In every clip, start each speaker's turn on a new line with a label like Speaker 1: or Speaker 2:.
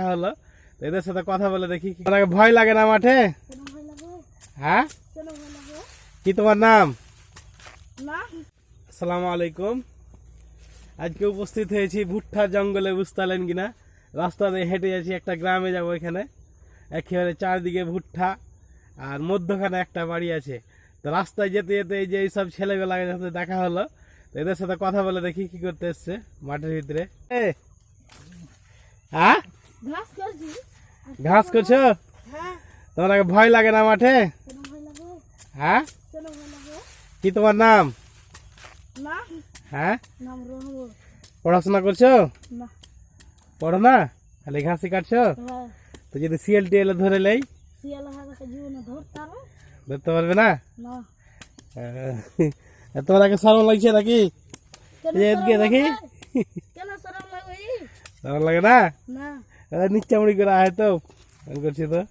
Speaker 1: হলো এদের সাথে কথা বলে দেখি। আপনাকে ভয় লাগে না মাঠে? হ্যাঁ, কি তোমার নাম? আসসালামু আলাইকুম। আজকে উপস্থিত হয়েছি ভুট্টা জঙ্গলে, বুঝতে পারলেন কিনা। রাস্তা দিয়ে হেঁটে যাচ্ছি, একটা গ্রামে যাবো। এখানে একেবারে চারদিকে ভুট্টা আর মধ্যখানে একটা বাড়ি আছে। তো রাস্তায় যেতে যেতে এই যে এইসব ছেলেবেলার সাথে দেখা হলো, তো এদের সাথে কথা বলে দেখি কি করতে এসছে মাঠের ভিতরে। হ্যাঁ, ঘাস করছো? তোমার ভয় লাগে না মাঠে? হ্যাঁ, কি তোমার নাম? হ্যাঁ, পড়াশোনা করছো? পড়ো না, খালি ঘাসই কাটছো? তো যদি শিয়াল টিয়াল ধরে লেই, ধরতে পারবে না? তোমার আগে শরম লাগছে নাকি? দেখি শরম লাগে না? নিচা মুড়ি করে আয় তো করছি তো।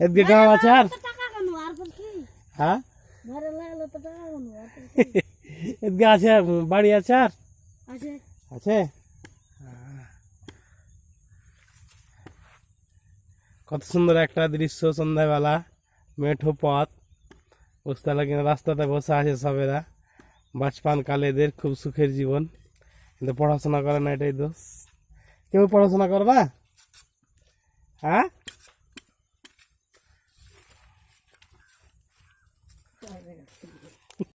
Speaker 1: এদিকে গাঁও আছে আর? হ্যাঁ, এদিকে আছে, বাড়ি আছে আর? আছে। কত সুন্দর একটা দৃশ্য, সন্ধ্যাবেলা, মেঠো পথ, বুঝতে লাগে। রাস্তাতে বসে আছে সবেরা, বাচপান কালে এদের খুব সুখের জীবন, কিন্তু পড়াশোনা করে না, এটাই দোষ। কেউ পড়াশোনা করে না? হ্যাঁ,